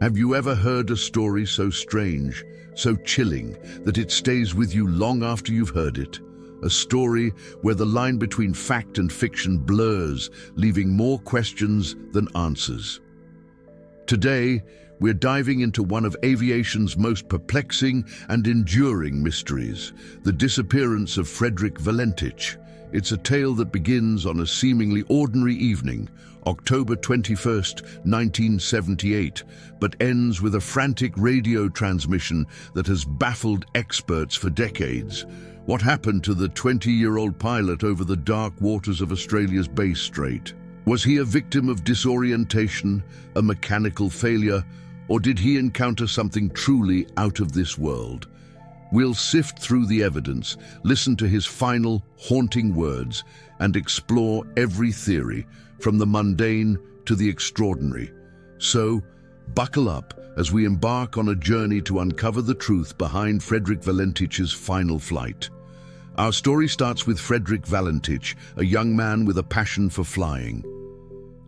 Have you ever heard a story so strange, so chilling, that it stays with you long after you've heard it? A story where the line between fact and fiction blurs, leaving more questions than answers. Today, we're diving into one of aviation's most perplexing and enduring mysteries, the disappearance of Frederick Valentich. It's a tale that begins on a seemingly ordinary evening, October 21st, 1978, but ends with a frantic radio transmission that has baffled experts for decades. What happened to the 20-year-old pilot over the dark waters of Australia's Bass Strait? Was he a victim of disorientation, a mechanical failure, or did he encounter something truly out of this world? We'll sift through the evidence, listen to his final, haunting words, and explore every theory, from the mundane to the extraordinary. So, buckle up as we embark on a journey to uncover the truth behind Frederick Valentich's final flight. Our story starts with Frederick Valentich, a young man with a passion for flying.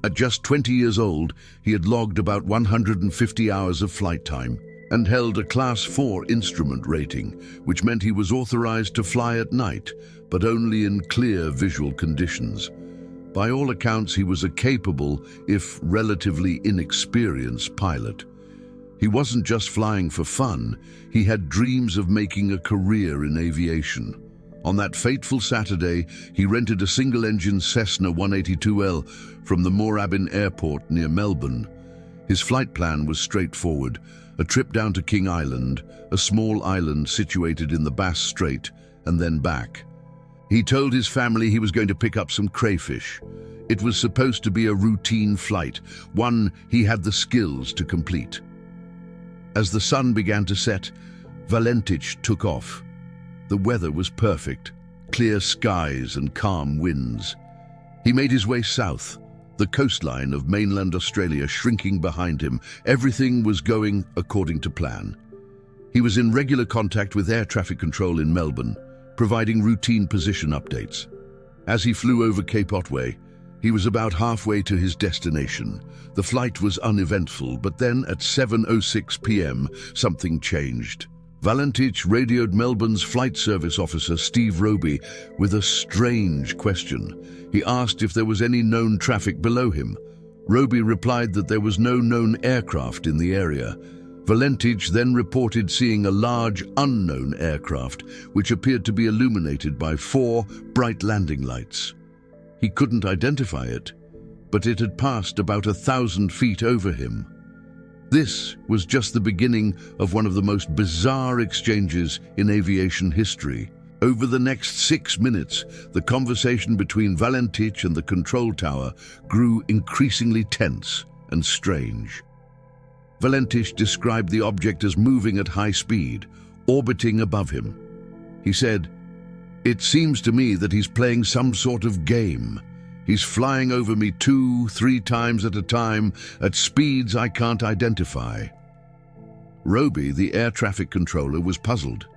At just 20 years old, he had logged about 150 hours of flight time and held a Class 4 instrument rating, which meant he was authorized to fly at night, but only in clear visual conditions. By all accounts, he was a capable, if relatively inexperienced, pilot. He wasn't just flying for fun, he had dreams of making a career in aviation. On that fateful Saturday, he rented a single-engine Cessna 182L from the Moorabbin Airport near Melbourne. His flight plan was straightforward: a trip down to King Island, a small island situated in the Bass Strait, and then back. He told his family he was going to pick up some crayfish. It was supposed to be a routine flight, one he had the skills to complete. As the sun began to set, Valentich took off. The weather was perfect, clear skies and calm winds. He made his way south, the coastline of mainland Australia shrinking behind him. Everything was going according to plan. He was in regular contact with air traffic control in Melbourne, providing routine position updates. As he flew over Cape Otway, he was about halfway to his destination. The flight was uneventful, but then at 7:06 p.m., something changed. Valentich radioed Melbourne's flight service officer, Steve Roby, with a strange question. He asked if there was any known traffic below him. Roby replied that there was no known aircraft in the area. Valentich then reported seeing a large, unknown aircraft, which appeared to be illuminated by 4 bright landing lights. He couldn't identify it, but it had passed about 1,000 feet over him. This was just the beginning of one of the most bizarre exchanges in aviation history. Over the next 6 minutes, the conversation between Valentich and the control tower grew increasingly tense and strange. Valentich described the object as moving at high speed, orbiting above him. He said, "It seems to me that he's playing some sort of game. He's flying over me 2-3 times at a time at speeds I can't identify." Roby, the air traffic controller, was puzzled.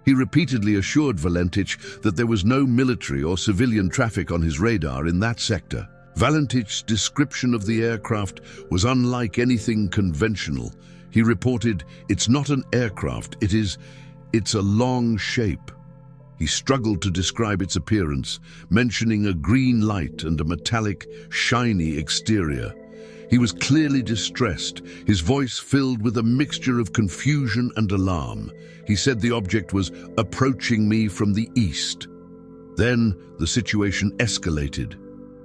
He repeatedly assured Valentich that there was no military or civilian traffic on his radar in that sector. Valentich's description of the aircraft was unlike anything conventional. He reported, "It's not an aircraft, it's a long shape." He struggled to describe its appearance, mentioning a green light and a metallic, shiny exterior. He was clearly distressed, his voice filled with a mixture of confusion and alarm. He said the object was approaching me from the east. Then the situation escalated.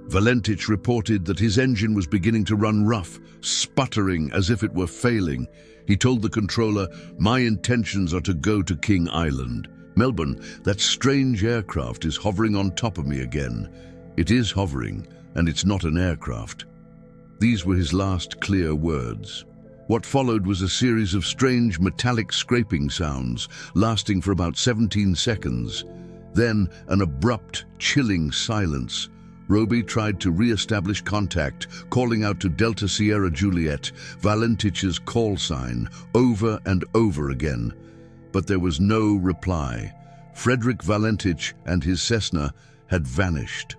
Valentich reported that his engine was beginning to run rough, sputtering as if it were failing. He told the controller, "My intentions are to go to King Island. Melbourne, that strange aircraft is hovering on top of me again. It is hovering, and it's not an aircraft." These were his last clear words. What followed was a series of strange metallic scraping sounds, lasting for about 17 seconds. Then an abrupt, chilling silence. Roby tried to re-establish contact, calling out to Delta Sierra Juliet, Valentich's call sign, over and over again. But there was no reply. Frederick Valentich and his Cessna had vanished.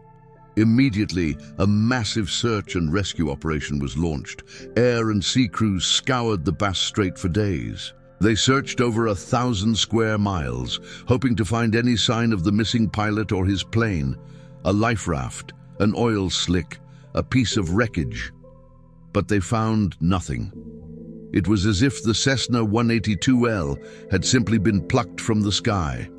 Immediately, a massive search and rescue operation was launched. Air and sea crews scoured the Bass Strait for days. They searched over 1,000 square miles, hoping to find any sign of the missing pilot or his plane. A life raft, an oil slick, a piece of wreckage. But they found nothing. It was as if the Cessna 182L had simply been plucked from the sky.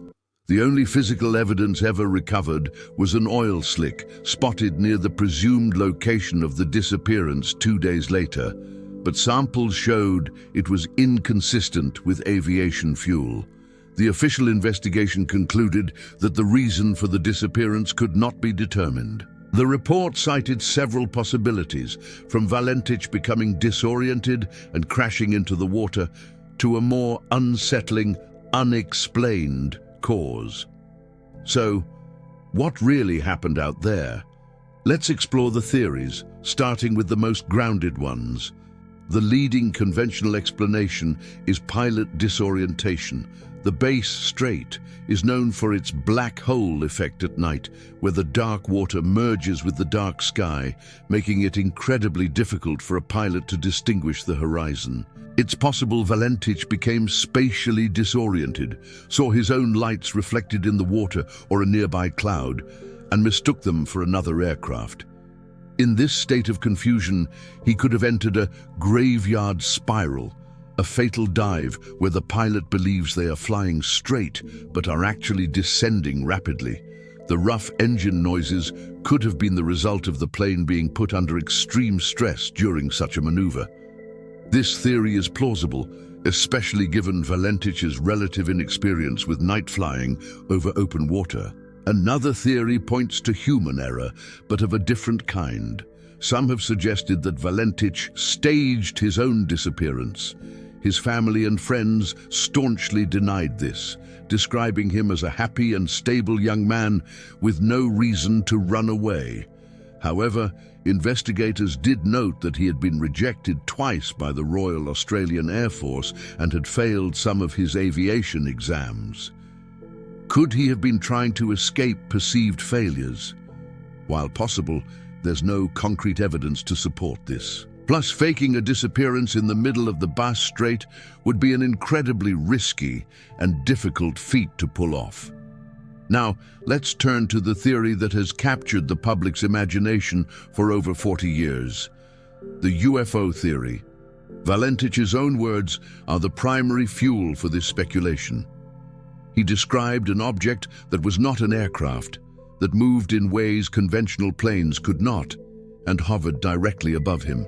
The only physical evidence ever recovered was an oil slick spotted near the presumed location of the disappearance 2 days later, but samples showed it was inconsistent with aviation fuel. The official investigation concluded that the reason for the disappearance could not be determined. The report cited several possibilities, from Valentich becoming disoriented and crashing into the water to a more unsettling, unexplained cause. So, what really happened out there? Let's explore the theories, starting with the most grounded ones. The leading conventional explanation is pilot disorientation. The Bass Strait is known for its black hole effect at night, where the dark water merges with the dark sky, making it incredibly difficult for a pilot to distinguish the horizon. It's possible Valentich became spatially disoriented, saw his own lights reflected in the water or a nearby cloud, and mistook them for another aircraft. In this state of confusion, he could have entered a graveyard spiral, a fatal dive where the pilot believes they are flying straight but are actually descending rapidly. The rough engine noises could have been the result of the plane being put under extreme stress during such a maneuver. This theory is plausible, especially given Valentich's relative inexperience with night flying over open water. Another theory points to human error, but of a different kind. Some have suggested that Valentich staged his own disappearance. His family and friends staunchly denied this, describing him as a happy and stable young man with no reason to run away. However, investigators did note that he had been rejected twice by the Royal Australian Air Force and had failed some of his aviation exams. Could he have been trying to escape perceived failures? While possible, there's no concrete evidence to support this. Plus, faking a disappearance in the middle of the Bass Strait would be an incredibly risky and difficult feat to pull off. Now, let's turn to the theory that has captured the public's imagination for over 40 years. The UFO theory. Valentich's own words are the primary fuel for this speculation. He described an object that was not an aircraft, that moved in ways conventional planes could not, and hovered directly above him.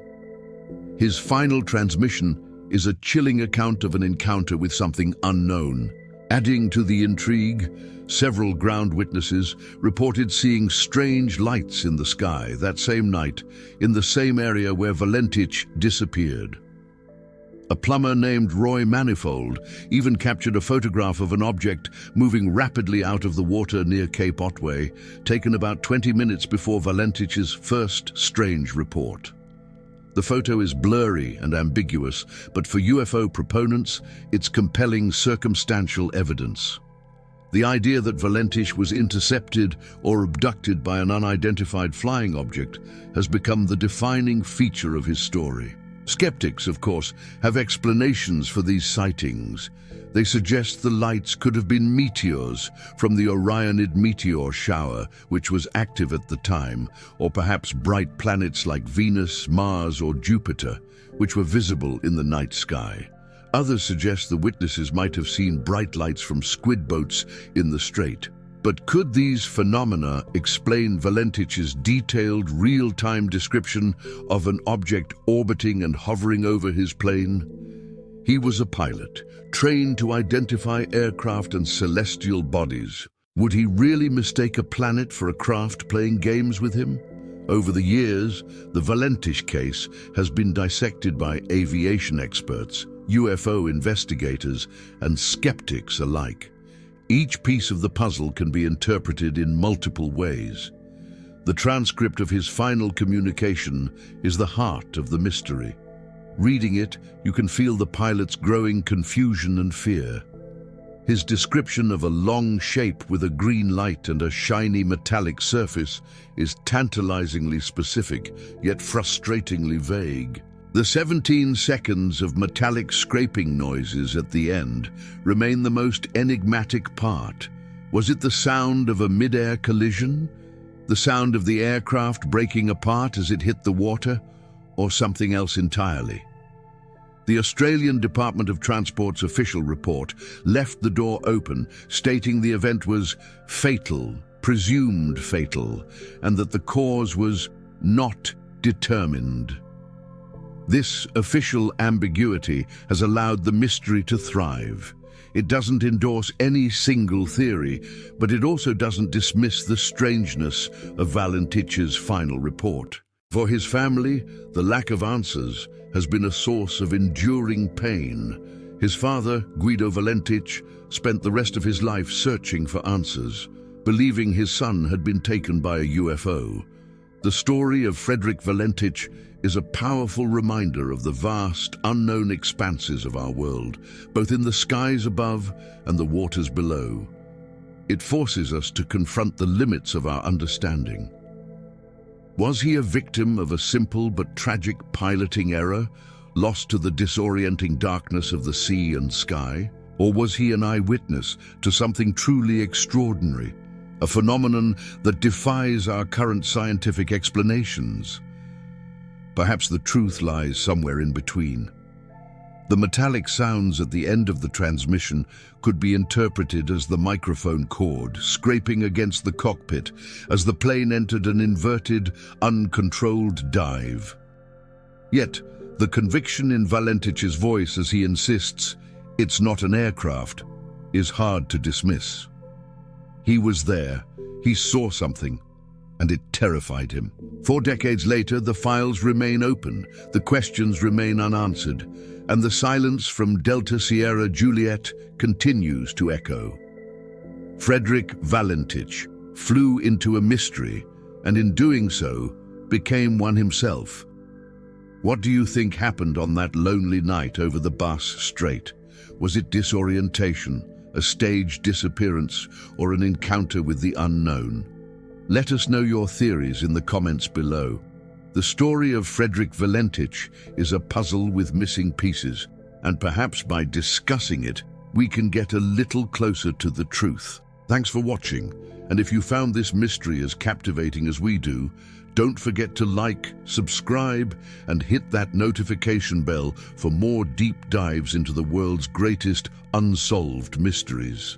His final transmission is a chilling account of an encounter with something unknown. Adding to the intrigue, several ground witnesses reported seeing strange lights in the sky that same night, in the same area where Valentich disappeared. A plumber named Roy Manifold even captured a photograph of an object moving rapidly out of the water near Cape Otway, taken about 20 minutes before Valentich's first strange report. The photo is blurry and ambiguous, but for UFO proponents, it's compelling circumstantial evidence. The idea that Valentich was intercepted or abducted by an unidentified flying object has become the defining feature of his story. Skeptics, of course, have explanations for these sightings. They suggest the lights could have been meteors from the Orionid meteor shower, which was active at the time, or perhaps bright planets like Venus, Mars, or Jupiter, which were visible in the night sky. Others suggest the witnesses might have seen bright lights from squid boats in the strait. But could these phenomena explain Valentich's detailed, real-time description of an object orbiting and hovering over his plane? He was a pilot, trained to identify aircraft and celestial bodies. Would he really mistake a planet for a craft playing games with him? Over the years, the Valentich case has been dissected by aviation experts, UFO investigators, and skeptics alike. Each piece of the puzzle can be interpreted in multiple ways. The transcript of his final communication is the heart of the mystery. Reading it, you can feel the pilot's growing confusion and fear. His description of a long shape with a green light and a shiny metallic surface is tantalizingly specific, yet frustratingly vague. The 17 seconds of metallic scraping noises at the end remain the most enigmatic part. Was it the sound of a mid-air collision? The sound of the aircraft breaking apart as it hit the water? Or something else entirely? The Australian Department of Transport's official report left the door open, stating the event was fatal, presumed fatal, and that the cause was not determined. This official ambiguity has allowed the mystery to thrive. It doesn't endorse any single theory, but it also doesn't dismiss the strangeness of Valentich's final report. For his family, the lack of answers has been a source of enduring pain. His father, Guido Valentich, spent the rest of his life searching for answers, believing his son had been taken by a UFO. The story of Frederick Valentich is a powerful reminder of the vast, unknown expanses of our world, both in the skies above and the waters below. It forces us to confront the limits of our understanding. Was he a victim of a simple but tragic piloting error, lost to the disorienting darkness of the sea and sky? Or was he an eyewitness to something truly extraordinary, a phenomenon that defies our current scientific explanations? Perhaps the truth lies somewhere in between. The metallic sounds at the end of the transmission could be interpreted as the microphone cord scraping against the cockpit as the plane entered an inverted, uncontrolled dive. Yet, the conviction in Valentich's voice as he insists, "It's not an aircraft," is hard to dismiss. He was there, he saw something, and it terrified him. 4 decades later, the files remain open, the questions remain unanswered, and the silence from Delta Sierra Juliet continues to echo. Frederick Valentich flew into a mystery, and in doing so, became one himself. What do you think happened on that lonely night over the Bass Strait? Was it disorientation, a staged disappearance, or an encounter with the unknown? Let us know your theories in the comments below. The story of Frederick Valentich is a puzzle with missing pieces, and perhaps by discussing it, we can get a little closer to the truth. Thanks for watching, and if you found this mystery as captivating as we do, don't forget to like, subscribe, and hit that notification bell for more deep dives into the world's greatest unsolved mysteries.